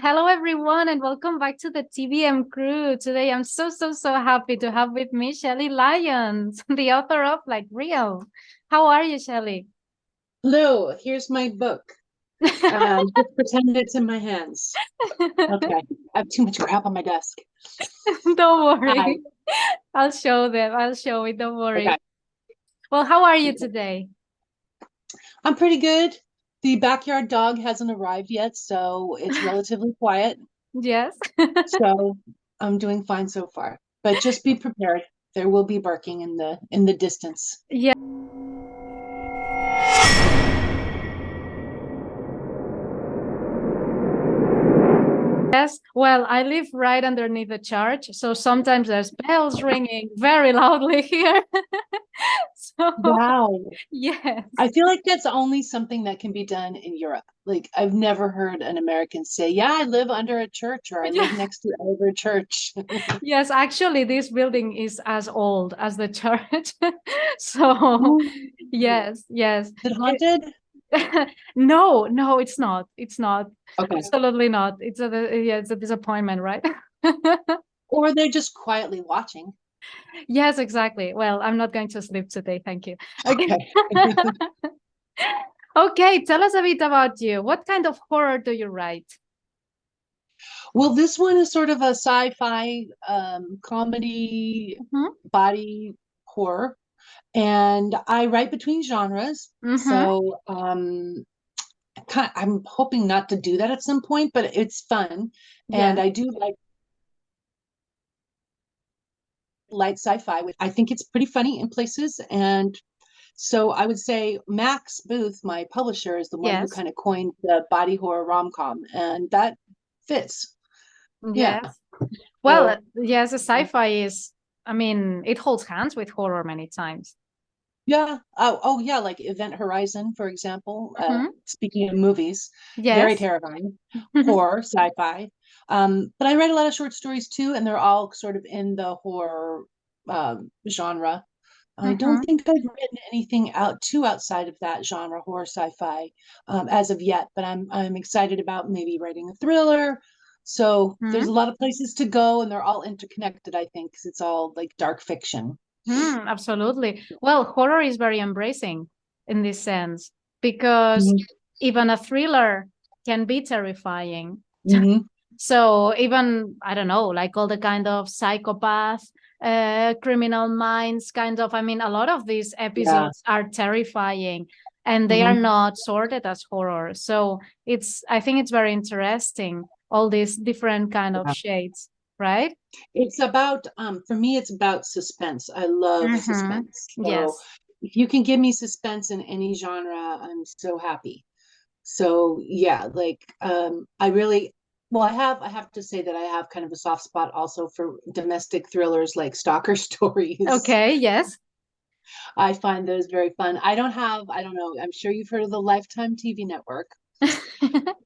Hello, everyone, and welcome back to the TBM crew. Today, I'm so happy to have with me Shelly Lyons, the author of Like Real. How are you, Shelly? Hello, here's my book. Just pretend it's in my hands. Okay, I have too much crap on my desk. Don't Hi. worry. I'll show them. I'll show it. Don't worry. Okay, Well, how are you today? I'm pretty good. The backyard dog hasn't arrived yet, so it's relatively quiet. Yes. So I'm doing fine so far. But just be prepared. There will be barking in the distance. Yeah. Yes, well, I live right underneath the church, so sometimes there's bells ringing very loudly here. So, Wow. yes. I feel like that's only something that can be done in Europe. Like I've never heard an American say, "Yeah, I live under a church," or "I live Yeah. next to a church." Yes, actually, this building is as old as the church. So, Ooh. yes. Is it haunted? No, no, it's not. It's not. Okay. Absolutely not. It's a disappointment, right? Or they're just quietly watching. Yes, exactly. Well, I'm not going to sleep today. Thank you. Okay. Okay. Okay, tell us a bit about you. What kind of horror do you write? Well, this one is sort of a sci-fi comedy Hmm. body horror, and I write between genres. Hmm. So I'm hoping not to do that at some point, but it's fun, and Yes. I do like light sci-fi, which I think it's pretty funny in places. And so I would say Max Booth, my publisher, is the one who Yes. kind of coined the body horror rom-com, and that fits. Yeah. Yes. Well, So yes, a sci-fi is, I mean, it holds hands with horror many times. yeah. Oh yeah, like Event Horizon, for example. Hmm. Speaking of movies, very Yes. terrifying, horror, sci-fi. But I write a lot of short stories too, and they're all sort of in the horror genre. I don't Hmm. think I've written anything outside of that genre, horror sci-fi, as of yet. But I'm excited about maybe writing a thriller. So there's a Hmm. lot of places to go, and they're all interconnected, I think, because it's all like dark fiction. Absolutely. Well, horror is very embracing in this sense because Mhm. even a thriller can be terrifying. Mhm. So even, I don't know, like all the kind of psychopath, criminal minds, kind of, I mean, a lot of these Yeah. episodes are terrifying and they are Mhm. not sorted as horror. So I think it's very interesting, all these different kind of Yeah. shades, right? It's about for me it's about suspense. I love Mm-hmm. suspense. So Yes. if you can give me suspense in any genre, I'm so happy. So yeah, like I really well I have to say that I have kind of a soft spot also for domestic thrillers like stalker stories. Okay. Yes. I find those very fun. I don't know, I'm sure you've heard of the Lifetime TV network,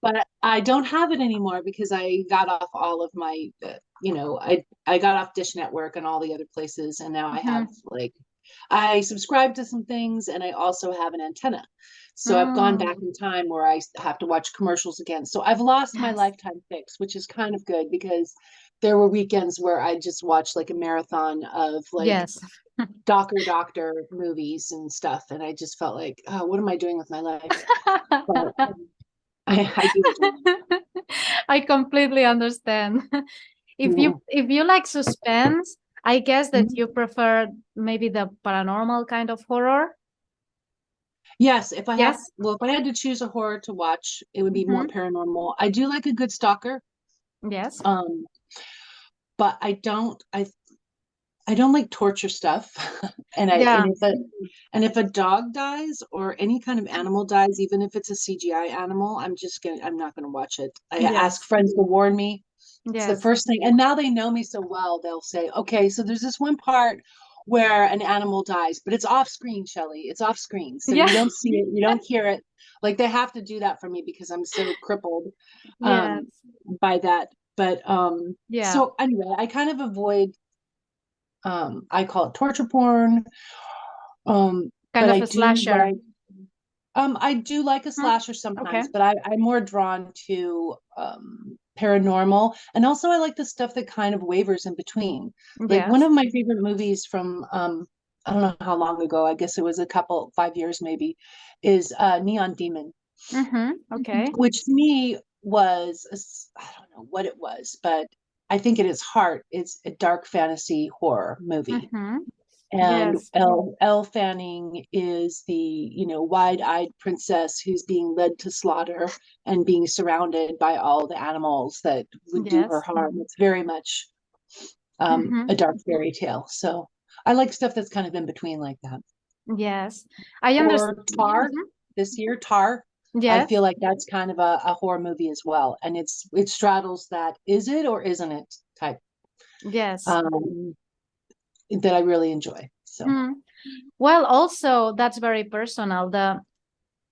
but I don't have it anymore because I got off all of my I got off Dish Network and all the other places, and now I have Mhm. like I subscribe to some things, and I also have an antenna. So I've gone Mm, back in time where I have to watch commercials again. So I've lost my yes. lifetime fix, which is kind of good because there were weekends where I just watched like a marathon of like Yes. doctor movies and stuff, and I just felt like, oh, what am I doing with my life? But I do enjoy I completely understand. it. If you like suspense, I guess that Mhm. you prefer maybe the paranormal kind of horror. Yes, Yes. if I had to choose a horror to watch, it would be more Hmm. paranormal. I do like a good stalker, Yes. um, but I don't like torture stuff. Yeah. And if a dog dies or any kind of animal dies, even if it's a CGI animal, I'm not gonna watch it. I ask Yes. friends to warn me. It's the Yes. first thing. And now they know me so well, they'll say, okay, so there's this one part where an animal dies, but it's off screen, Shelly. It's off screen. So you Yeah. don't see it, you don't hear it. Like they have to do that for me because I'm so crippled Yes. by that. But Yeah. so anyway, I kind of avoid I call it torture porn. Kind But of I a do slasher. like I do like a Hmm. slasher Okay. sometimes, but I'm more drawn to paranormal, and also I like the stuff that kind of wavers in between. Like one Yes. of my favorite movies from I don't know how long ago, I guess it was 5 years maybe, is Neon Demon, Mm-hmm. Okay. which to me was I don't know what it was, but I think at its heart it's a dark fantasy horror movie. Mm-hmm. And Yes. Elle Fanning is the, wide-eyed princess who's being led to slaughter and being surrounded by all the animals that would do her Yes. harm. It's very much Mm-hmm. a dark fairy tale. So I like stuff that's kind of in between like that. Yes. I understand. Or Tar, this year, Tar. I Yes. feel like that's kind of a horror movie as well. And it straddles that is it or isn't it type Yes. um, that I really enjoy. So Hmm. Well, also that's very personal. The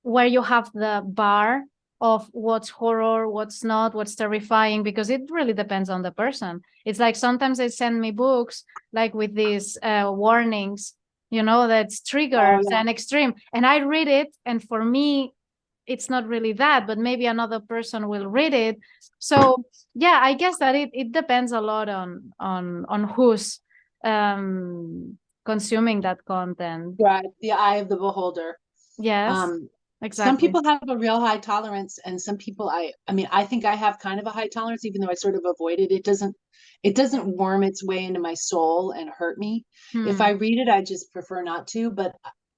where you have the bar of what's horror, what's not, what's terrifying, because it really depends on the person. It's like sometimes they send me books like with these warnings, that's oh triggers yeah. and extreme. And I read it, and for me, it's not really that, but maybe another person will read it. So yeah, I guess that it depends a lot on who's consuming that content. Right, the eye of the beholder. Yes, Some exactly. people have a real high tolerance, and some people, I mean, I think I have kind of a high tolerance, even though I sort of avoid it. It doesn't worm its way into my soul and hurt me. If I Hmm. read it, I just prefer not to. But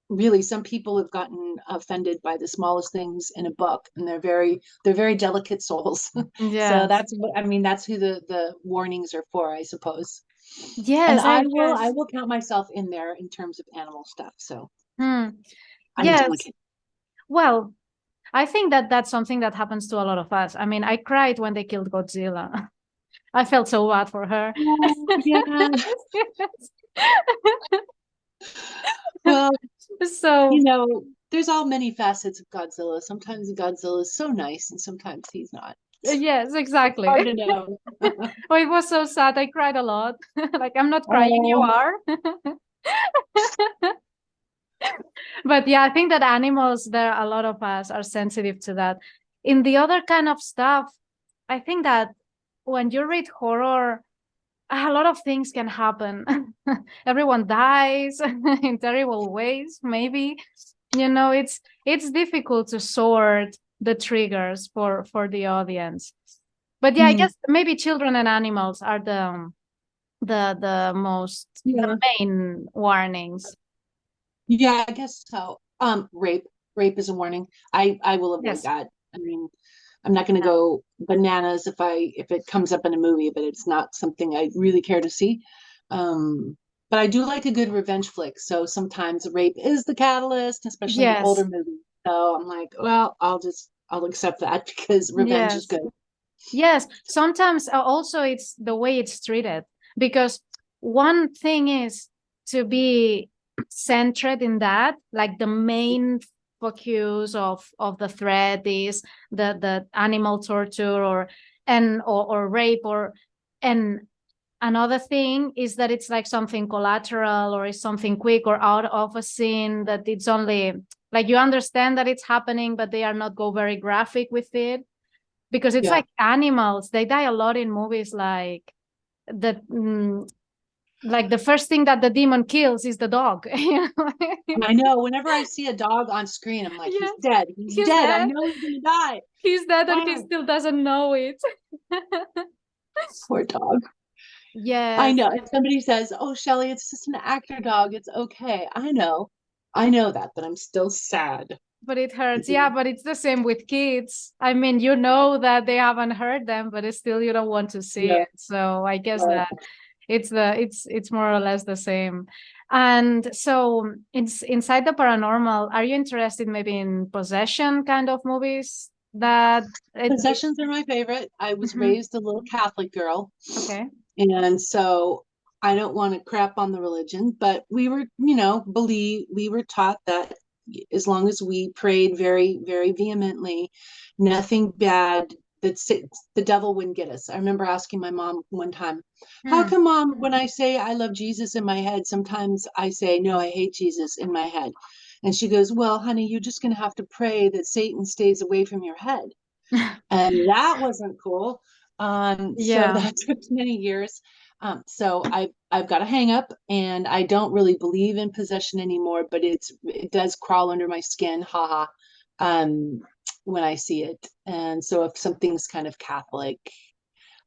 really, some people have gotten offended by the smallest things in a book, and they're very delicate souls. So Yes. that's what I mean. That's who the warnings are for, I suppose. And Yes, I I will I guess. will count myself in there in terms of animal stuff. So Hmm. I'm Yes. delicate. Well, I think that that's something that happens to a lot of us. I mean, I cried when they killed Godzilla. I felt so bad for her. Oh, yeah. Well, So, there's all many facets of Godzilla. Sometimes Godzilla is so nice and sometimes he's not. yes, It's exactly. hard to know. Oh, it was so sad. I cried a lot. Like, I'm not crying, you Oh, are. But yeah, I think that animals, a lot of us are sensitive to that. In the other kind of stuff, I think that when you read horror, a lot of things can happen. Everyone dies in terrible ways, maybe. It's difficult to sort the triggers for the audience. But yeah, I mm, guess maybe children and animals are the yeah. main warnings. Yeah, I guess so. Rape. Rape is a warning. I will avoid Yes. that. I mean, I'm not going to go bananas if it comes up in a movie, but it's not something I really care to see. But I do like a good revenge flick. So sometimes rape is the catalyst, especially in older Yes. movies. So I'm like, well, I'll accept that because revenge is Yes. good. Yes, sometimes also it's the way it's treated, because one thing is to be centered in that, like the main focus of the thread is the animal torture or rape, and another thing is that it's like something collateral or is something quick or out of a scene, that it's only like you understand that it's happening, but they are not go very graphic with it, because it's Yeah. like animals, they die a lot in movies, the like the first thing that the demon kills is the dog. I know. Whenever I see a dog on screen, I'm like, he's Yes, dead. He's he's dead. I dead, know he's gonna die. he's dead, and he Oh, still doesn't know it. poor dog. I Yes, know. If somebody says, "Oh, Shelly, it's just an actor dog. It's okay." I know. I know that, but I'm still sad. but it hurts. Yeah, but it's the same with kids. I mean, you know that they haven't hurt them, but it's still you don't want to see Yeah. it. So I guess Right. that it's more or less the same. And so it's inside the paranormal, are you interested maybe in possession kind of movies that it Possessions are my favorite. I was Mhm. raised a little Catholic girl, Okay. and so I don't want to crap on the religion, but we were taught that as long as we prayed very, very vehemently, nothing bad, the devil wouldn't get us. I remember asking my mom one time, "How Hmm. come, Mom, when I say I love Jesus in my head, sometimes I say, no, I hate Jesus in my head?" And she goes, well, honey, you're just going to have to pray that Satan stays away from your head. And that wasn't cool. So Yeah. that took many years. So I've got a hang up, and I don't really believe in possession anymore, but it does crawl under my skin, haha, when I see it. And so if something's kind of Catholic,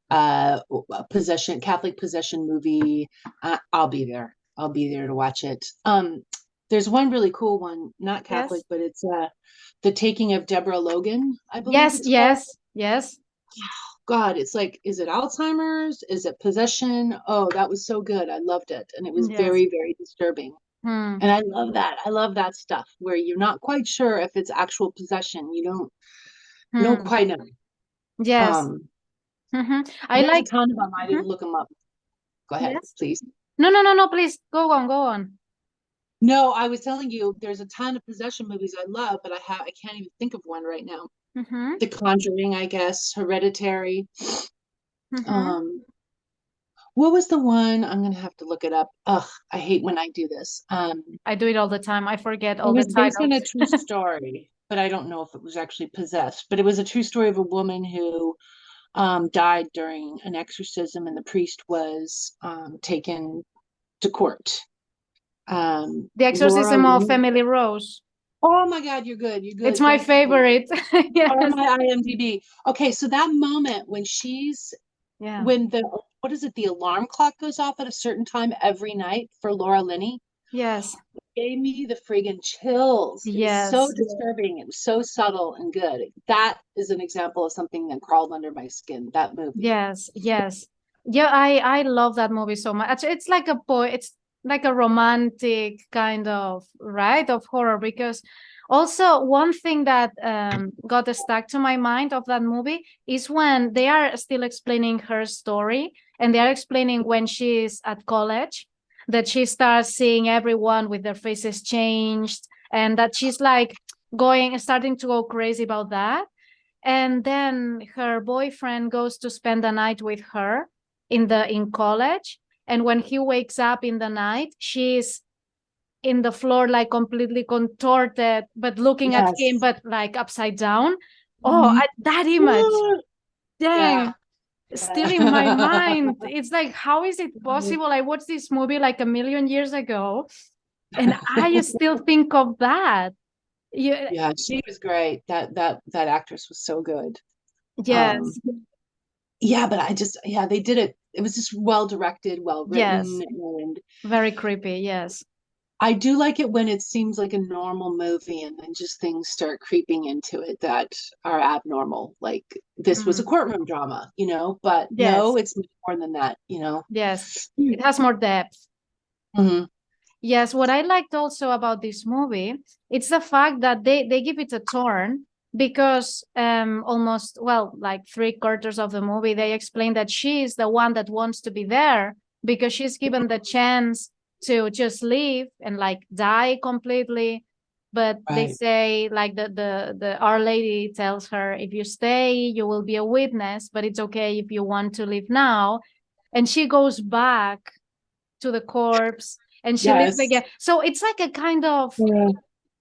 Catholic possession movie, I'll be there. I'll be there to watch it. There's one really cool one, not Catholic, Yes. but it's The Taking of Deborah Logan, I believe Yes. it's called. Yes. Yes. God, it's like, is it Alzheimer's? Is it possession? Oh, that was so good. I loved it. And it was Yes. very, very disturbing. Hmm. And I love that. I love that stuff where you're not quite sure if it's actual possession. You don't Hmm. quite know. Yes. Um, Hmm. I there's a like. ton of them. I Mhm. didn't look them up. Go ahead, Yes. please. No, no, no, no, please go on, go on. No, I was telling you there's a ton of possession movies I love, but I can't even think of one right now. Mm-hmm. The Conjuring, I guess, Hereditary. Mm-hmm. Um, what was the one? I'm gonna have to look it up. Ugh, I hate when I do this. I do it all the time. I forget It all the was based on titles. a true story, but I don't know if it was actually possessed. But it was a true story of a woman who died during an exorcism, and the priest was taken to court. The Laura Exorcism of Linney. Emily Rose. Oh my God, you're good. You're It's good. my Thank you. favorite. On Yes. my IMDb. Okay, so that moment when Yeah. when the what is it, the alarm clock goes off at a certain time every night for Laura Linney Yes. gave me the friggin' chills. It was so Yes. disturbing. It was so subtle and good. That is an example of something that crawled under my skin, that movie. Yes. Yes. Yeah, I love that movie so much. It's like a boy, it's like a romantic kind of, right, of horror, because also one thing that got stuck to my mind of that movie is when they are still explaining her story, and they are explaining when she's at college, that she starts seeing everyone with their faces changed, and that she's like starting to go crazy about that. And then her boyfriend goes to spend the night with her in college, and when he wakes up in the night, she's in the floor, like completely contorted, but looking at him, Yes. but like upside down. Oh, Mhm. that image, Yeah. dang, still in my mind. It's like, how is it possible? I watched this movie like a million years ago, and I still think of that. Yeah. Yeah, she was great. That actress was so good. Yes. Yeah, but yeah, they did it. It was just well directed, well written, Yes. and Very creepy. Yes. I do like it when it seems like a normal movie and then just things start creeping into it that are abnormal. Like this was a Mm. courtroom drama, but no, Yes. it's more than that. Yes. It has more depth. Mhm. Yes, what I liked also about this movie, it's the fact that they give it a turn, because almost, well, like three-quarters of the movie, they explain that she is the one that wants to be there, because she's given the chance to just leave and like die completely. But they Right. say, like, the Our Lady tells her, if you stay, you will be a witness, but it's okay if you want to leave now. And she goes back to the corpse, and she lives Yes. again. So it's like a kind of, Yeah.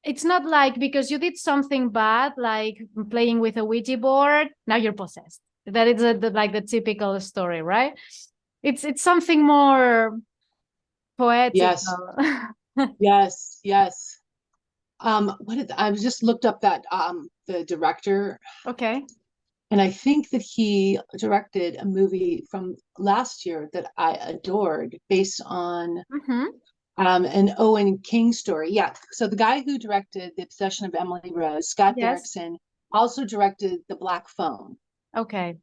it's not like because you did something bad, like playing with a Ouija board, now you're possessed. That is like the typical story, right? It's something more Yes. poetical. Yes. Yes. I was just looked up that the director, Okay. and I think that he directed a movie from last year that I adored based on Mm-hmm. an Owen King story. Yeah. So the guy who directed The Obsession of Emily Rose, Scott Yes. Derrickson, also directed The Black Phone, Okay.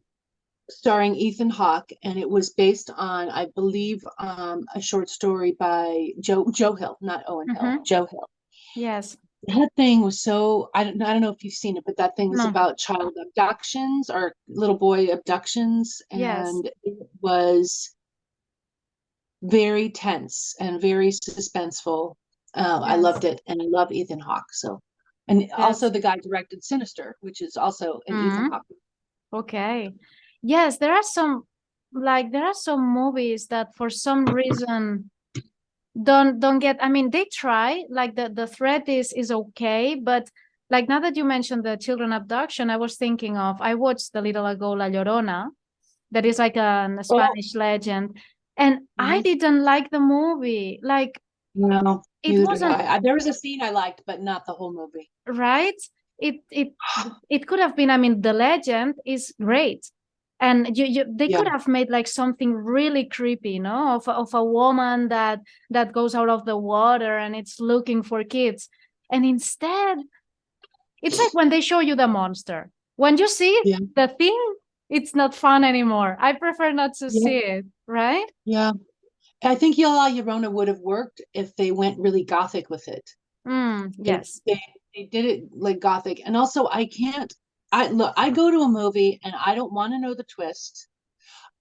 starring Ethan Hawke, and it was based on, I believe, a short story by Joe Hill, not Owen Hill, Mm-hmm. Joe Hill. Yes. That thing was so, I don't know if you've seen it, but that thing was No. about child abductions or little boy abductions, Yes. and it was very tense and very suspenseful. I Yes. loved it, and I love Ethan Hawke. So, and also Yes. the guy directed Sinister, which is also an Ethan Mm. Hawke. Okay. Yes, there are some, like, there are some movies that for some reason don't get, I mean, they try, like the threat is okay, but like now that you mentioned the children abduction, I was thinking of, I watched the little ago La Llorona, that is like a Oh, Spanish legend, and I mhm. didn't like the movie. Like No, it neither did wasn't There was a scene I liked, but not the whole movie. right. It could have been, I mean, the legend is great, and you they Yeah, could have made like something really creepy, you know, of a woman that goes out of the water and it's looking for kids, and instead it's like when they show you the monster, when you see yeah, the thing, it's not fun anymore. I prefer not to yeah, see it, right? yeah. I think La Llorona would have worked if they went really gothic with it. They, Yes. they they did it like gothic, and also I can't. I look. I go to a movie and I don't want to know the twist.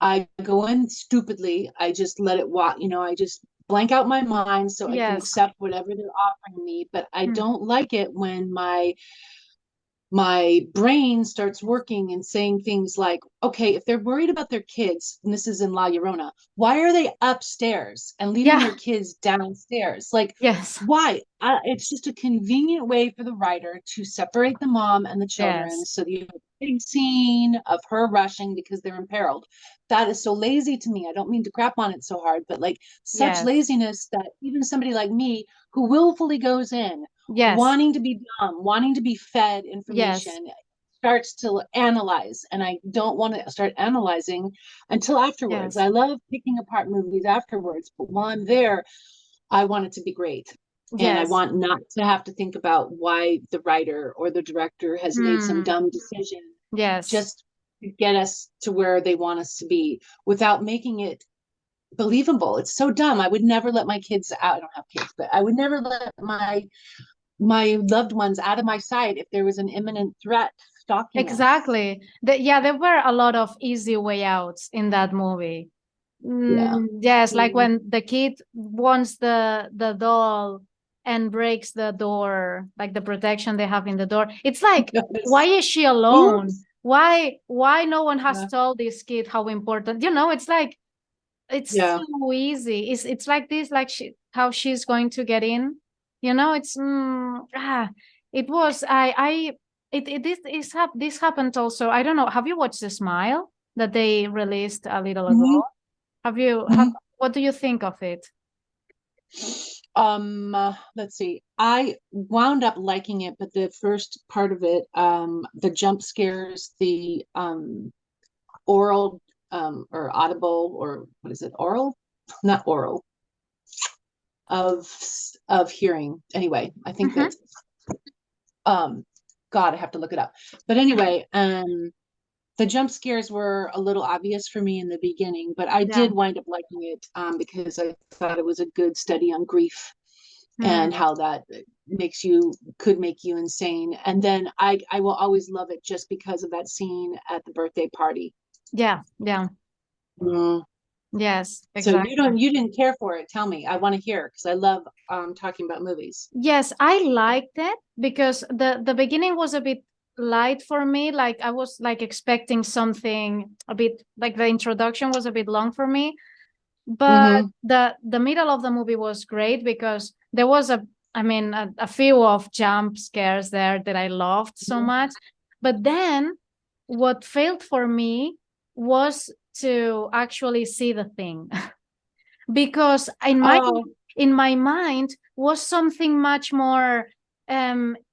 I go in stupidly. I just let it walk. I just blank out my mind so I can Yes. accept whatever they're offering me. But I Mm. don't like it when my brain starts working and saying things like, okay, if they're worried about their kids, and this is in La Llorona, why are they upstairs and leaving Yeah. their kids downstairs? Like, Yes. why? It's just a convenient way for the writer to separate the mom and the children Yes. so that you have a big scene of her rushing because they're imperiled. That is so lazy to me. I don't mean to crap on it so hard, but like such Yes. laziness that even somebody like me who willfully goes in Yes. wanting to be dumb, wanting to be fed Yes. information, starts to analyze. And I don't want to start analyzing until afterwards. Yes. I love picking apart movies afterwards, but while I'm there, I want it to be great. And I Yes. want not to have to think about why the writer or the director has made some Hmm. dumb decision Yes. just to get us to where they want us to be without making it believable. It's so dumb. I would never let my kids out. I don't have kids, but I would never let my loved ones out of my sight if there was an imminent threat stalking us. Exactly. Yeah, there were a lot of easy way outs in that movie. Yeah. Yes, like Mm. when the kid wants the doll and breaks the door, like the protection they have in the door. It's like, why Yes. is she alone? Oops. Why no one has Yeah. told this kid how important? It's like it's Yeah. too easy. It's like this, like how she's going to get in. It's it was I it is this happened also. I don't know. Have you watched The Smile that they released a little ago? Hmm. Have Hmm. what do you think of it? Let's see. I wound up liking it, but the first part of it, the jump scares, the oral or audible or what is it? Oral? Not oral. Of of hearing. Anyway, I think Mm-hmm. that's um God, I have to look it up. But anyway, the jump scares were a little obvious for me in the beginning, but I Yeah. did wind up liking it because I thought it was a good study on grief and Mm. how that could make you insane. And then I will always love it just because of that scene at the birthday party. Yeah. Yeah. Mm. Yes. So Exactly. you didn't care for it. Tell me. I want to hear because I love talking about movies. Yes, I liked it because the beginning was a bit light for me. Like I was like expecting something a bit like the introduction was a bit long for me. But Mm-hmm. the middle of the movie was great because there was a few of jump scares there that I loved so much. But then what failed for me was to actually see the thing. Because Oh, in my mind was something much more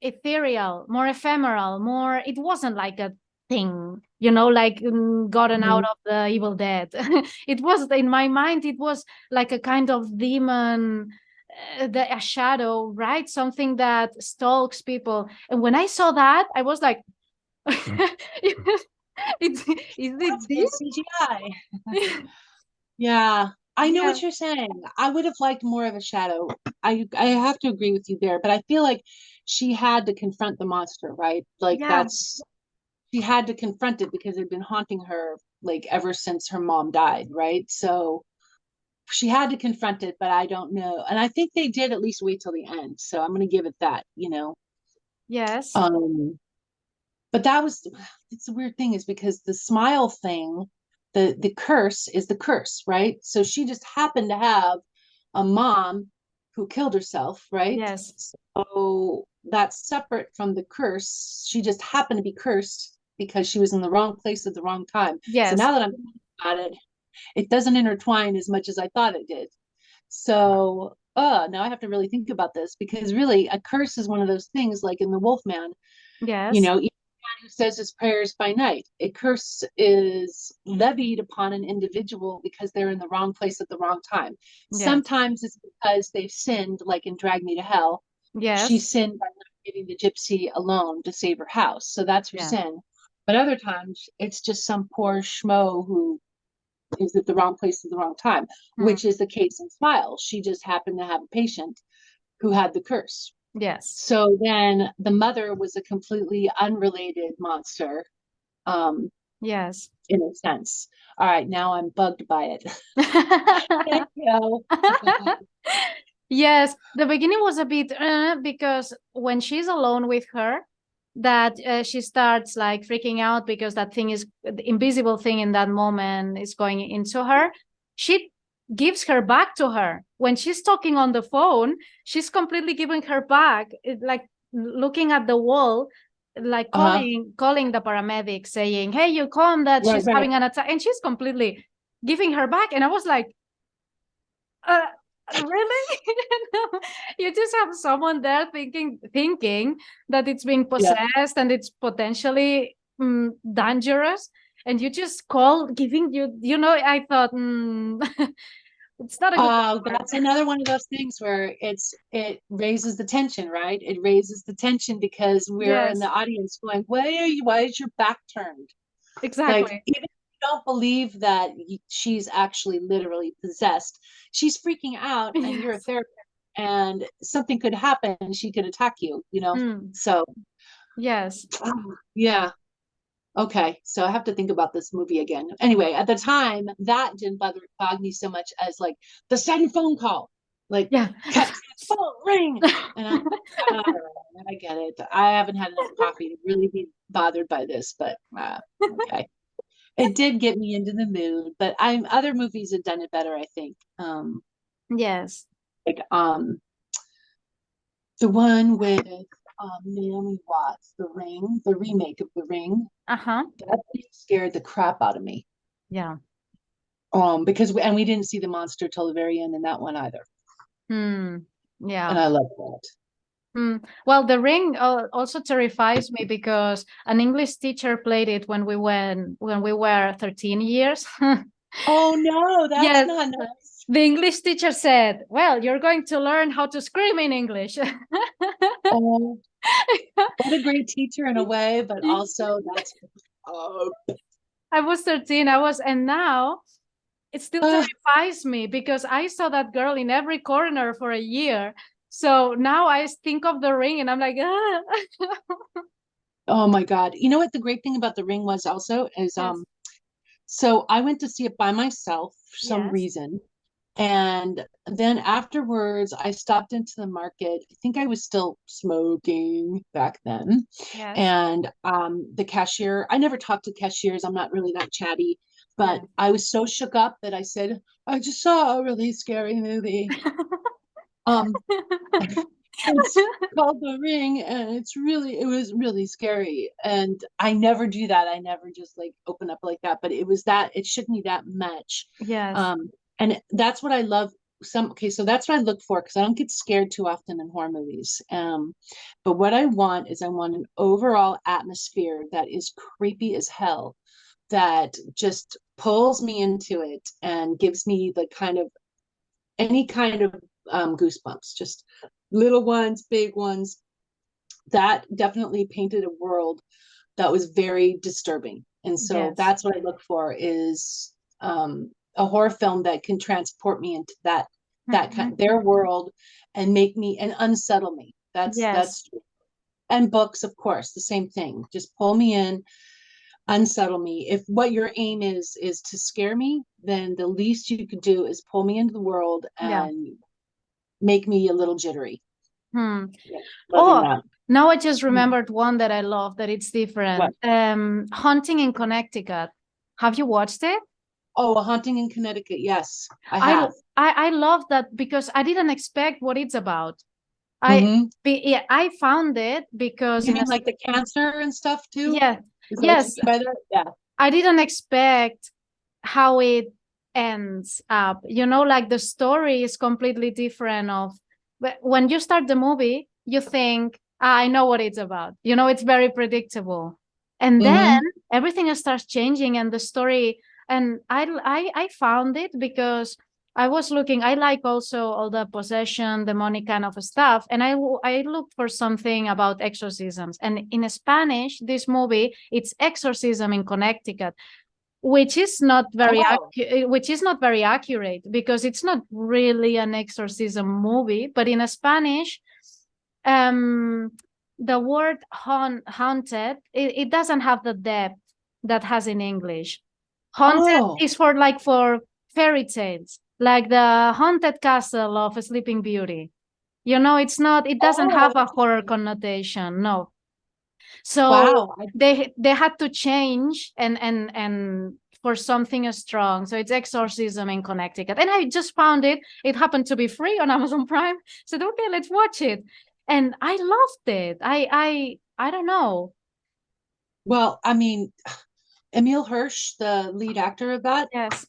ethereal, more ephemeral, more, it wasn't like a thing, like gotten out mhm. of the Evil Dead. It was, in my mind, it was like a kind of demon, a shadow, right? Something that stalks people. And when I saw that, I was like, it's, is it It's this? CGI. Yeah, I know Yeah. what you're saying. I would have liked more of a shadow. I have to agree with you there, but I feel like she had to confront the monster, right? Like Yeah. that's she had to confront it because it had been haunting her like ever since her mom died, right? So she had to confront it, but I don't know. And I think they did at least wait till the end. So I'm gonna give it that. Yes. Um, but that was it's a weird thing is because the smile thing, the curse is the curse, right? So she just happened to have a mom who killed herself, right? Yes. So that's separate from the curse. She just happened to be cursed because she was in the wrong place at the wrong time. So Yes. now that I'm thinking about it, it doesn't intertwine as much as I thought it did. So, now I have to really think about this because really a curse is one of those things like in the Wolfman, you Yes. know, each man who says his prayers by night, a curse is levied upon an individual because they're in the wrong place at the wrong time. Yes. Sometimes it's because they've sinned, like in Drag Me to Hell. She Yes. sinned by not giving the gypsy alone to save her house. So that's her Yeah. sin. But other times it's just some poor schmo who is at the wrong place at the wrong time, Hmm. which is the case in Smile. She just happened to have a patient who had the curse. Yes. So then the mother was a completely unrelated monster, um, Yes. in a sense. All right, now I'm bugged by it. Thank you. Yes, the beginning was a bit because when she's alone with her, that she starts like freaking out because that thing is the invisible thing in that moment is going into her. She gives her back to her when she's talking on the phone. She's completely giving her back, like looking at the wall, like Uh-huh. calling the paramedic, saying, "Hey, you come that Right, she's right. having an attack," and she's completely giving her back. And I was like, uh, really? You just have someone there thinking that it's being Yeah. possessed and it's potentially dangerous, and you just call giving I thought it's not a good start. That's another one of those things where it raises the tension, right? It raises the tension because we're in the Yes, audience going, why is your back turned? Like, exactly. even if you don't believe that she's actually literally possessed, she's freaking out and you're a Yes. therapist and something could happen and she could attack you, you know? Mm, So, yes. yeah. Okay. So I have to think about this movie again. Anyway, at the time, that didn't bug me so much as like the sudden phone call, like Yeah. cut, phone ring. And I'm like, I get it. I haven't had enough coffee to really be bothered by this, but okay. It did get me into the mood, but I'm other movies have done it better, I think. Yes. Like the one with Naomi Watts, The Ring, the remake of The Ring. Uh-huh. That thing scared the crap out of me. Yeah. Because we didn't see the monster till the very end in that one either, Yeah. and I love that. Well, The Ring also terrifies me because an English teacher played it when we were 13 years. Oh no, that's Yes, not nice. the English teacher said, "Well, you're going to learn how to scream in English." Oh, what a great teacher in a way, but also that's oh, I was 13. And now it still uh, terrifies me because I saw that girl in every corner for a year. So now I think of The Ring and I'm like, ah. oh my God. You know what the great thing about The Ring was also is Yes, so I went to see it by myself for some yes, reason. And then afterwards, I stopped into the market. I think I was still smoking back then. yes, And the cashier, I never talked to cashiers. I'm not really that chatty, but yes. I was so shook up that I said, I just saw a really scary movie. Um, it's called The Ring, and it was really scary. And I never do that. I never just like open up like that. But it shook me that much. Yes, Um, and that's what I love. Okay, so that's what I look for because I don't get scared too often in horror movies. But what I want is I want an overall atmosphere that is creepy as hell, that just pulls me into it and gives me the kind of any kind of goosebumps, just little ones, big ones. That definitely painted a world that was very disturbing. And so yes, that's what I look for is a horror film that can transport me into that kind mhm, their world and make me and unsettle me. yes, That's and books, of course, the same thing. Just pull me in, unsettle me. If what your aim is to scare me, then the least you could do is pull me into the world yeah. and make me a little jittery. Hmm. Yeah, loving Oh, that. now I just remembered one that I love that it's What? different. Haunting in Connecticut. Have you watched it? Oh, A Haunting in Connecticut. Yes, I I have. I love that because I didn't expect what it's about. Hmm. Yeah, I found it because You mean like the cancer and stuff too? yeah, Is that what you yes, mean by that? Yeah. I didn't expect how it ends up. You know, like the story is completely different of but when you start the movie, you think, "Ah, I know what it's about. You know, it's very predictable. And then Hmm. everything starts changing and the story and I found it because I was looking, I like also all the possession, demonic kind of stuff. And I looked for something about exorcisms. And in Spanish, this movie, it's Exorcism in Connecticut, which is not very Oh, which is not very accurate because it's not really an exorcism movie. But in Spanish, um, the word haunted, it doesn't have the depth that has in English. Haunted oh, is for like for fairy tales, like the haunted castle of Sleeping Beauty. You know, it's not, it doesn't oh, have a horror interesting. connotation. No. So Wow. they had to change and for something strong. So it's Exorcism in Connecticut. And I just found it. It happened to be free on Amazon Prime. Said, okay, let's watch it. And I loved it. I don't know. Well, I mean, Emil Hirsch, the lead actor of that, Yes.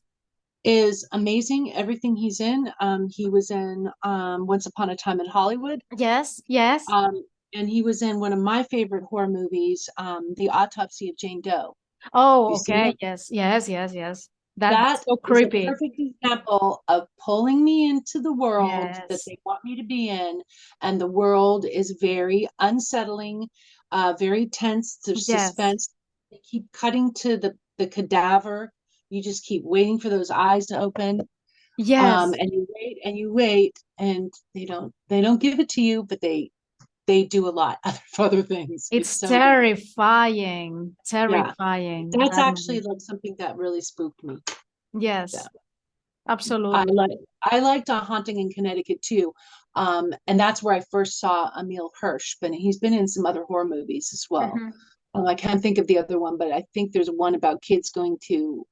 is amazing. Everything he's in. He was in Once Upon a Time in Hollywood. Yes. Yes. Um, and he was in one of my favorite horror movies, The Autopsy of Jane Doe. Oh, You seen okay. it? Yes. Yes. Yes. Yes. That's That so is a creepy. perfect example of pulling me into the world that Yes. they want me to be in. And the world is very unsettling, very tense. There's Yes. suspense. They keep cutting to the cadaver. You just keep waiting for those eyes to open. Yes. And you wait and you wait, and they don't give it to you, but they do a lot of other things. It's It's so good. terrifying. Yeah. Terrifying. That's That actually movie. like something that really spooked me. Yeah. Yes. I Absolutely. like I liked A Haunting in Connecticut too. And that's where I first saw Emil Hirsch, but he's been in some other horror movies as well. Mhm. I can't think of the other one, but I think there's one about kids going to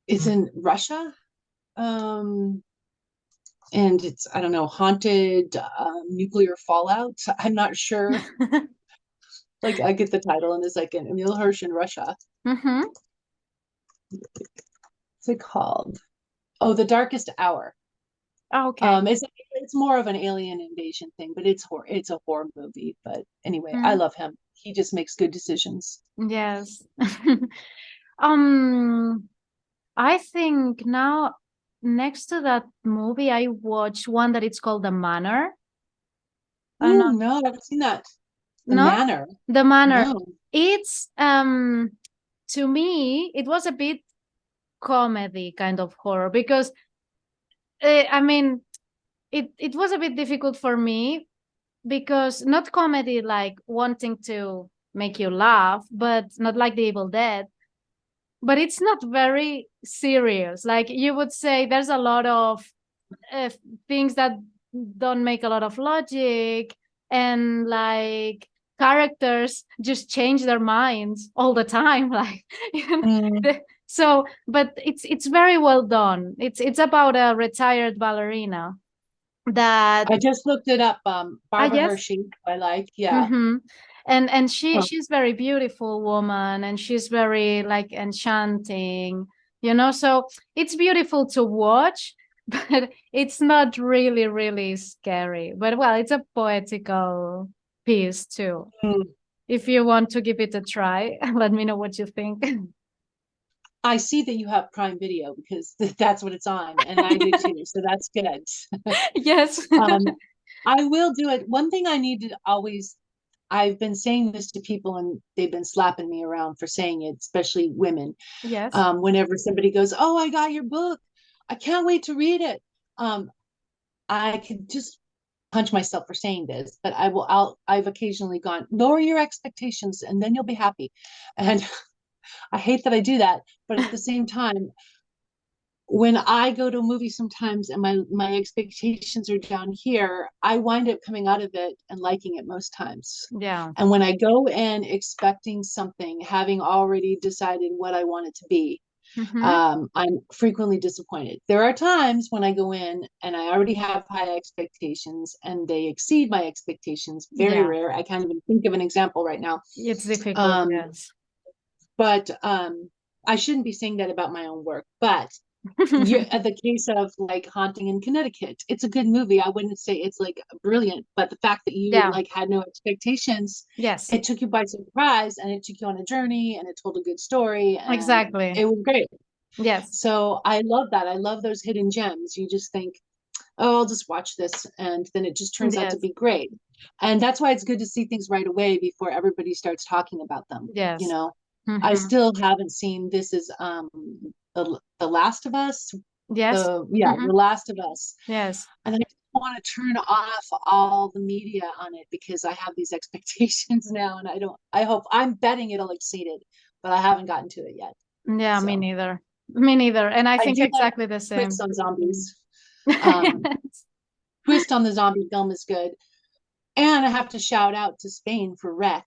it's in Russia. Um, and it's, I don't know, haunted nuclear fallout. I'm not sure. Like I get the title and it's like an Emil Hirsch in Russia. Mhm. What's it called? Oh, The Darkest Hour. Okay. It's more of an alien invasion thing, but it's a horror movie. But anyway, I Mm, love him. He just makes good decisions. yes. Um, I think now next to that movie, I watched one that it's called The Manor. I don't know. No, I haven't seen that. The No, Manor. The Manor. No. It's to me, it was a bit comedy kind of horror because I mean, it was a bit difficult for me because not comedy like wanting to make you laugh, but not like The Evil Dead. But it's not very serious. Like you would say, there's a lot of uh, things that don't make a lot of logic, and like characters just change their minds all the time. Like, you Mm. know, so, but it's very well done. It's about a retired ballerina that I just looked it up. I Barbara guess. Hershey, I like. Yeah. Mm-hmm. And Oh. she's very beautiful woman and she's very like enchanting, you know, so it's beautiful to watch, but it's not really really scary. But well, it's a poetical piece too. Mm. If you want to give it a try, let me know what you think. I see that you have Prime Video because that's what it's on, and I do too. So that's good. Yes. Um, I will do it. One thing I need to always, I've been saying this to people and they've been slapping me around for saying it, especially women. Yes. Whenever somebody goes, "Oh, I got your book. I can't wait to read it." Um, I could just punch myself for saying this, but I've occasionally gone, lower your expectations and then you'll be happy. And I hate that I do that, but at the same time, when I go to a movie sometimes and my expectations are down here, I wind up coming out of it and liking it most times. Yeah. And when I go in expecting something, having already decided what I want it to be, Mm-hmm. I'm frequently disappointed. There are times when I go in and I already have high expectations and they exceed my expectations. Very Yeah. rare. I can't even think of an example right now. It's difficult. Um, Yes. but I shouldn't be saying that about my own work. But you're at the case of like Haunting in Connecticut. It's a good movie. I wouldn't say it's like brilliant, but the fact that you Yeah. like had no expectations, Yes. it took you by surprise and it took you on a journey and it told a good story and Exactly. it was great. Yes. So I love that. I love those hidden gems. You just think, oh, I'll just watch this, and then it just turns out to Yes. be great. And that's why it's good to see things right away before everybody starts talking about them. You Yes. know, I Mm-hmm. still haven't seen this is the Last of Us, Yes. the Mm-hmm. Last of Us, Yes. and I want to turn off all the media on it because I have these expectations now, and I don't. I hope I'm betting it'll exceed it, but I haven't gotten to it yet. Yeah, me So neither. Me neither. And I I think do like exactly the twists same. on zombies. Um, Yes. twist on the zombie film is good. And I have to shout out to Spain for Wreck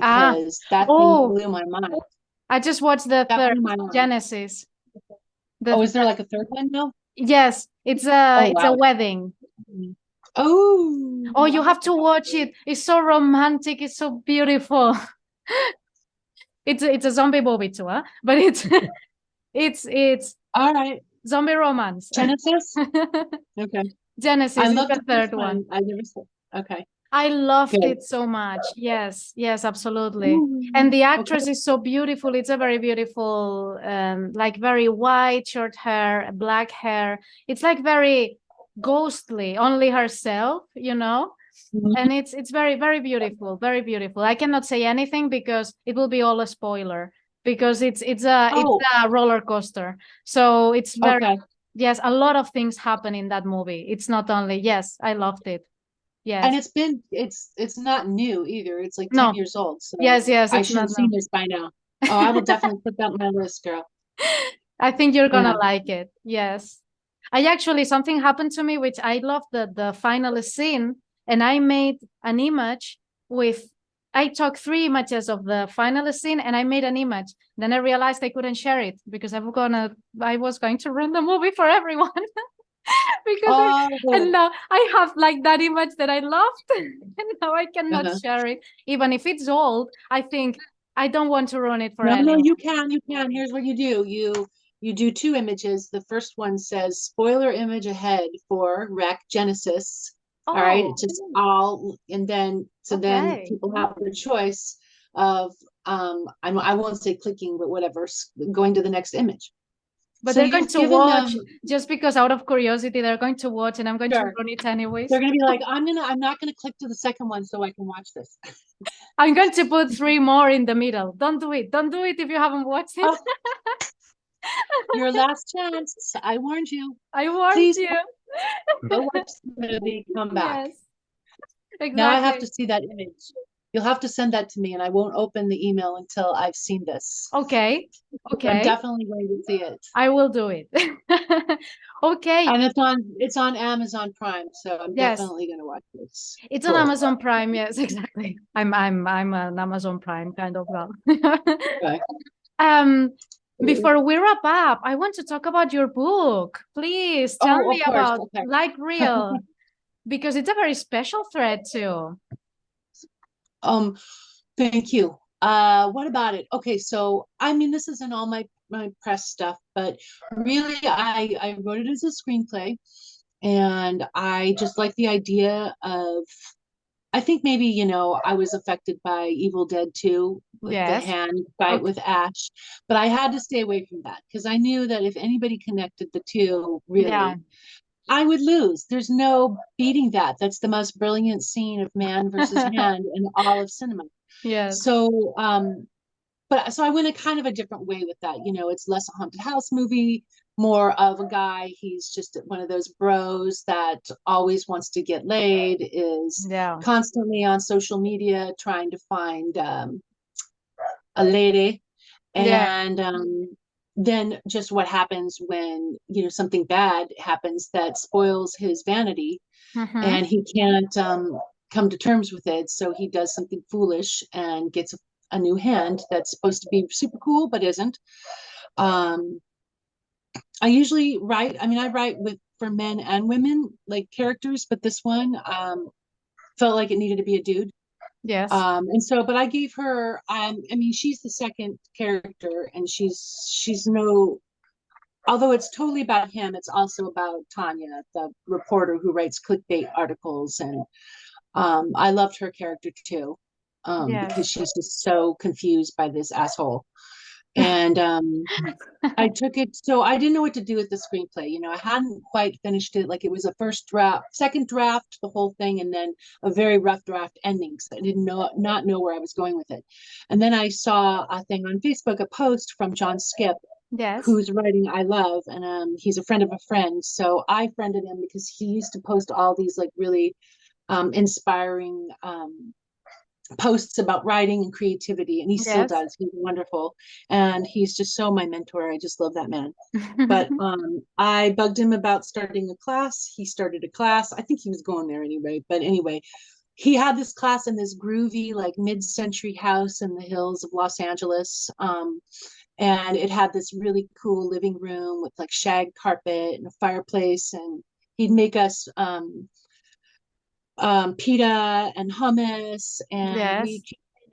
Ah, because that thing oh, blew my mind. I just watched the That third blew my mind. Genesis. Oh, The is there like a third one now? yes, Oh it's a wow. wedding. Oh, Oh, you I'll have have to to watch watch it. it. It's so romantic. It's so beautiful. It's a zombie movie too, huh? But it's it's All right. zombie romance. Genesis? Okay. I Genesis is loved the the first third one. one. I never saw. Okay. I loved Good. it so much. Yes, yes, absolutely. And Ooh, the okay. actress is so beautiful. It's a very beautiful, like very white, short hair, black hair. It's like very ghostly, only herself, you know? Mhm. And it's very, very beautiful, very beautiful. I cannot say anything because it will be all a spoiler because it's Oh, a roller coaster. So it's very okay. yes, a lot of things happen in that movie. It's not only yes, I loved it. And Yes. it's not new either. It's like 10 No, years old. yes, So yes, I it's should not have no. seen this by now. Oh, I will definitely put that on my list, girl. I think you're gonna Yeah. like it. Yes. I actually something happened to me which I loved the final scene and I made an image with I took 3 images of the final scene and I made an image. Then I realized I couldn't share it because I was going to ruin the movie for everyone. Because and Oh, now I have like that image that I loved and now I cannot uh-huh. share it. Even if it's old, I think I don't want to ruin it for No, no, anyone. you can. Here's what you do. You do two images. The first one says spoiler image ahead for Wreck Genesis. All right, Oh, it's just all, and then so then okay. people have the choice of I won't say clicking, but whatever, going to the next image. But So they're going you've to given them, watch just because out of curiosity, they're going to watch and I'm going to sure, run it anyways. they're gonna be like, I'm not gonna click to the second one so I can watch this. I'm going to put 3 more in the middle. Don't do it. Don't do it if you haven't watched it. Oh, your last chance. I warned you. I warned Please you. go watch the movie, come back. Yes, Now I have to exactly. see that image. You'll have to send that to me, and I won't open the email until I've seen this. Okay. I'm Okay. definitely going to see it. I will do it. Okay. And it's on Amazon Prime, so I'm Yes. definitely gonna watch this. It's on Cool. Amazon Prime. Yes, exactly. I'm an Amazon Prime kind of girl. Okay. Um, before we wrap up, I want to talk about your book. Please tell Oh, me of course. about Okay. Like Real because it's a very special thread too. Um, thank you. What about it? Okay, so I mean, this isn't all my press stuff, but really, I wrote it as a screenplay, and I just like the idea of I think maybe, I was affected by Evil Dead 2 with the Yes. hand fight Okay. with Ash, but I had to stay away from that because I knew that if anybody connected the two, Yeah. really, I would lose. There's no beating that. That's the most brilliant scene of man versus hand in all of cinema. Yes. So, but so I went a kind of a different way with that. It's less a haunted house movie, more of a guy. He's just one of those bros that always wants to get laid, is Yeah. constantly on social media trying to find a lady. Yeah. And then just what happens when, something bad happens that spoils his vanity, Mm-hmm. and he can't come to terms with it. So he does something foolish and gets a new hand that's supposed to be super cool, but isn't. Um, I usually write, I write for men and women, like characters, but this one felt like it needed to be a dude. Yes. And so, but I gave her, she's the second character, and she's no, although it's totally about him, it's also about Tanya, the reporter who writes clickbait articles. And I loved her character too, because Yes. she's just so confused by this asshole. And I took it, so I didn't know what to do with the screenplay. I hadn't quite finished it. Like, it was a first draft, second draft, the whole thing, and then a very rough draft ending. So I didn't not know where I was going with it. And then I saw a thing on Facebook, a post from John Skip, Yes. whose writing I love, and he's a friend of a friend. So I friended him because he used to post all these like really inspiring posts about writing and creativity, and he still Yes. does. He's wonderful, and he's just so my mentor. I just love that man. But I bugged him about starting a class. He started a class. I think he was going there anyway, but anyway, he had this class in this groovy like mid-century house in the hills of Los Angeles. And it had this really cool living room with like shag carpet and a fireplace, and he'd make us pita and hummus, and Yes.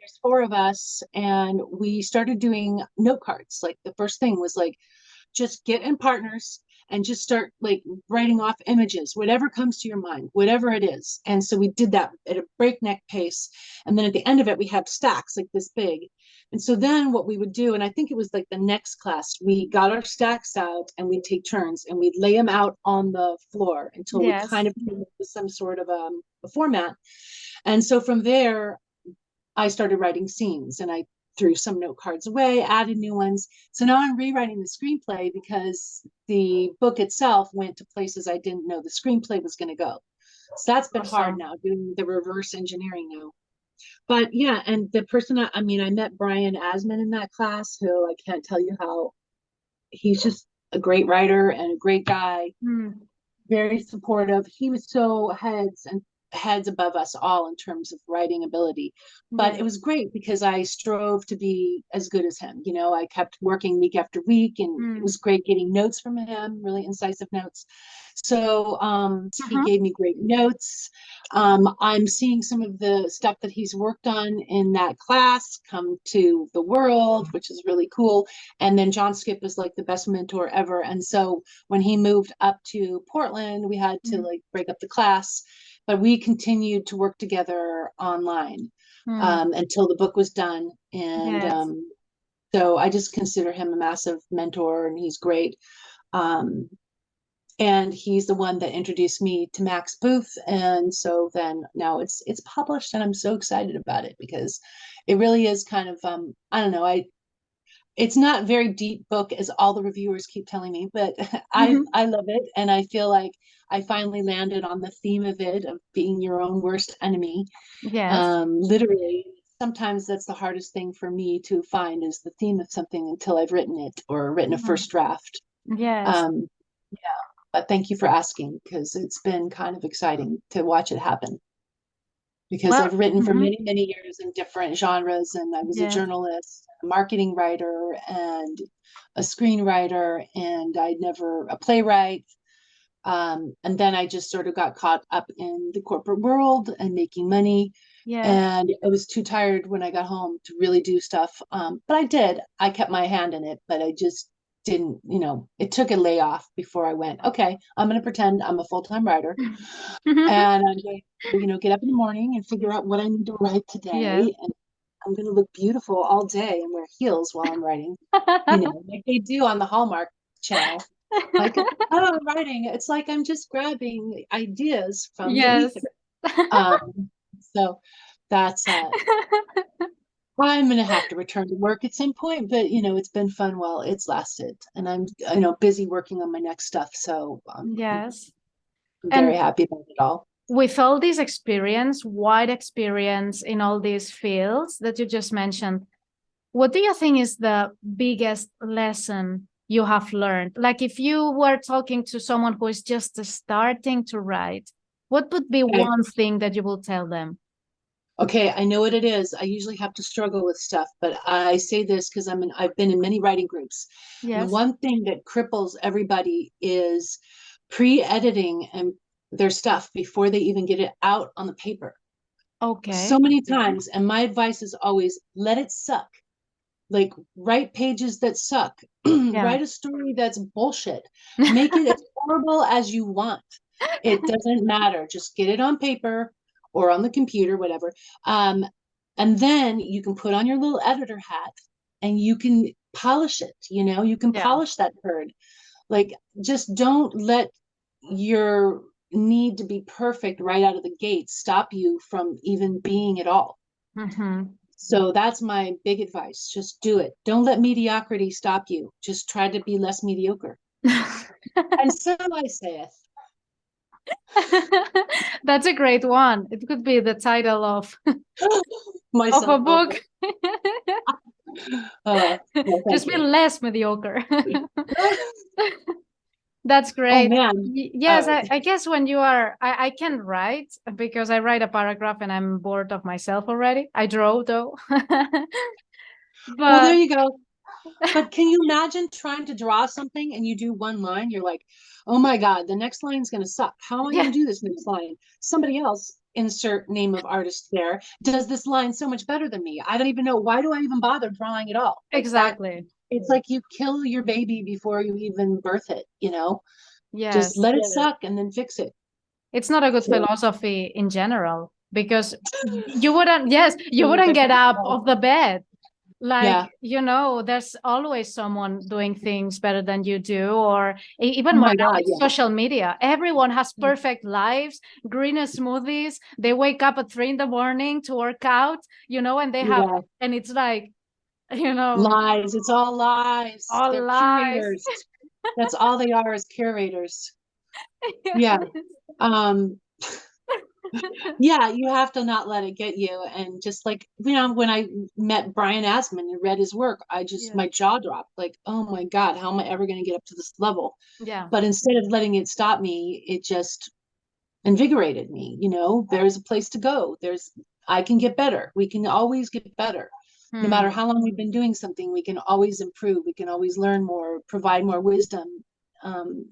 there's four of us, and we started doing note cards. Like, the first thing was like, just get in partners and just start like writing off images, whatever comes to your mind, whatever it is. And so we did that at a breakneck pace, and then at the end of it we had stacks like this big. And so then what we would do, and I think it was like the next class, we got our stacks out and we'd take turns and we'd lay them out on the floor until we Yes. kind of came up with some sort of a format. And so from there, I started writing scenes, and I threw some note cards away, added new ones. So now I'm rewriting the screenplay because the book itself went to places I didn't know the screenplay was going to go. So that's been hard Awesome. now, doing the reverse engineering now. But yeah, and the person, I met Brian Asman in that class, who I can't tell you how he's just a great writer and a great guy, Mm. very supportive. He was so heads above us all in terms of writing ability. But it Yes. was great because I strove to be as good as him. I kept working week after week, and it Mm. was great getting notes from him, really incisive notes. So he Uh-huh. gave me great notes. I'm seeing some of the stuff that he's worked on in that class come to the world, which is really cool. And then John Skip is like the best mentor ever. And so when he moved up to Portland, we had to Mm. like break up the class, but we continued to work together online Mm. until the book was done. And Yes. so I just consider him a massive mentor, and he's great. Um, and he's the one that introduced me to Max Booth, and so then now it's published, and I'm so excited about it because it really is kind of I don't know, it's not a very deep book as all the reviewers keep telling me, but Mm-hmm. I love it, and I feel like I finally landed on the theme of it, of being your own worst enemy. Yes. Literally, sometimes that's the hardest thing for me to find, is the theme of something until I've written it or written a Mm. first draft. Yes. Um, but thank you for asking, because it's been kind of exciting to watch it happen. Because Well, I've written for mhm. many, many years in different genres, and I was a Yes. journalist, a marketing writer, and a screenwriter, and I never a playwright. And then I just sort of got caught up in the corporate world and making money. Yes. And I was too tired when I got home to really do stuff. But I did. I kept my hand in it, but I just didn't, it took a layoff before I went, okay, I'm going to pretend I'm a full-time writer, and I'm going to, get up in the morning and figure out what I need to write Yes. today. And I'm going to look beautiful all day and wear heels while I'm writing, like they do on the Hallmark channel. Like, oh, I'm writing. It's like I'm just grabbing ideas from the ether. Yes. So that's I'm gonna have to return to work at some point, but it's been fun while it's lasted, and I'm busy working on my next stuff. So Yes. I'm very And happy about it all. with all this experience, wide experience in all these fields that you just mentioned, what do you think is the biggest lesson you have learned? Like if you were talking to someone who is just starting to write, what would be Okay. one thing that you will tell them? Okay, I know what it is. I usually have to struggle with stuff, but I say this because I've been in many writing groups. And the Yes. one thing that cripples everybody is pre-editing and their stuff before they even get it out on the paper. Okay. So many times, and my advice is always let it suck. Like write pages that suck. Yeah. Write a story that's bullshit. Make it as horrible as you want. It doesn't matter. Just get it on paper or on the computer, whatever. And then you can put on your little editor hat and you can polish it. You can Yeah. polish that bird. Like, just don't let your need to be perfect right out of the gate stop you from even being at all. Mm-hmm. So that's my big advice. Just do it. Don't let mediocrity stop you. Just try to be less mediocre. And so I saith. That's a great one. It could be the title of of a Myself. book. Well, Just thank be you. less mediocre. That's Oh great. man. All Yes, right. I guess when you are, I can write because I write a paragraph and I'm bored of myself already. I draw though. Well, there But you go. But can you imagine trying to draw something and you do one line? You're like, oh my God, the next line is going to suck. How am I going yeah, to do this next line? Somebody else, insert name of artist there, does this line so much better than me. I don't even know. Why do I even bother drawing at all? Like that, exactly. it's like you kill your baby before you even birth it. Just Yes. let it suck and then fix it. It's not a good So, philosophy in general because you wouldn't, yes, you wouldn't get up of the bed. Like, yeah. there's always someone doing things better than you do, or Oh even more my now God. with social media. Everyone has perfect lives, green smoothies. They wake up at 3 in the morning to work out, and they have, Yeah. and it's like, you know, Lies. It's all lies. all They're lies. curators. That's all they are, is curators. Yeah. Um, yeah, you have to not let it get you. And just like, when I met Brian Asman and read his work, Yeah. my jaw dropped. Like, oh my God, how am I ever going to get up to this level? Yeah. But instead of letting it stop me, it just invigorated me. There's a place to go. I can get better. We can always get better. No matter Hmm. how long we've been doing something, we can always improve. We can always learn more, provide more wisdom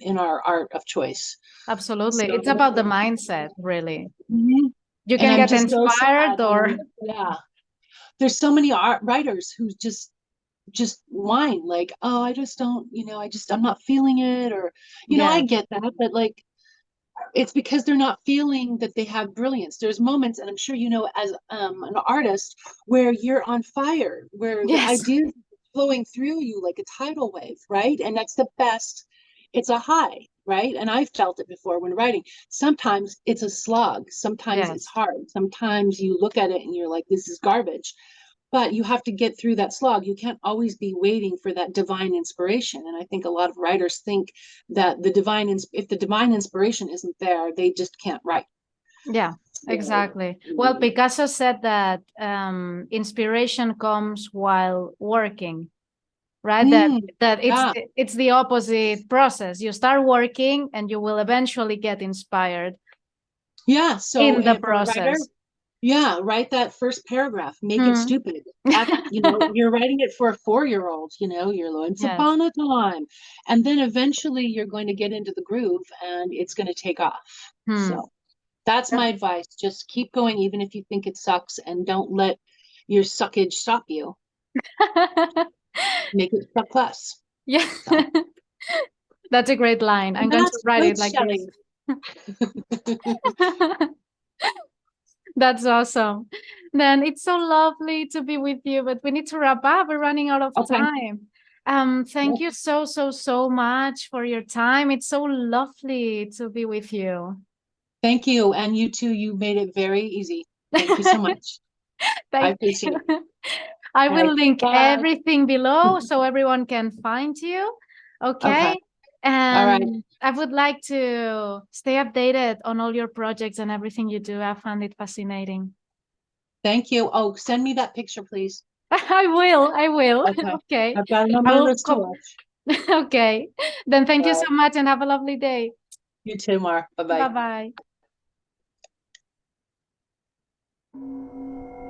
in our art of choice. Absolutely. So, It's about the mindset, really. mhm. You And can I'm get just so sad inspired or, yeah, there's so many writers who just whine like, oh, I just don't, I'm not feeling it, or I yeah, get that, but like, it's because they're not feeling that they have brilliance. There's moments, and I'm sure as an artist, where you're on fire, where the yes, ideas flowing through you like a tidal wave, right? And that's the best. It's a high, right? And I felt it before when writing. Sometimes it's a slog. Sometimes it's yes, hard. Sometimes you look at it and you're like, this is garbage. But you have to get through that slog. You can't always be waiting for that divine inspiration. And I think a lot of writers think that if the divine inspiration isn't there, they just can't write. yeah, So, exactly. Well, Picasso said that inspiration comes while working, right? That yeah, it's the opposite process. You start working and you will eventually get inspired yeah. So in the for a writer, process. yeah, write that first paragraph, make it Hmm. stupid. Act, you're writing it for a 4-year-old, you're once Yes. upon a time. And then eventually you're going to get into the groove and it's going to take off. Hmm. So that's my advice. Just keep going, even if you think it sucks, and don't let your suckage stop you. Make it suck less. Yeah. So, That's a great line. I'm and going to that's write good, it like this. Shelly. That's awesome. Then it's so lovely to be with you, but we need to wrap up. We're running out of Okay. time. Thank you so, so, so much for your time. It's so lovely to be with you. Thank you. And you too, you made it very easy. Thank you so much. I Thank appreciate it. you. I All right. will link Bye. everything below so everyone can find you. Okay. Okay. All right. And I would like to stay updated on all your projects and everything you do. I found it fascinating. Thank you. Oh, send me that picture, please. I will. I will. Okay. Okay. I've got it on I my will list to watch. Okay. Then thank you All so right. much and have a lovely day. You too, Mar. Bye bye. Bye bye.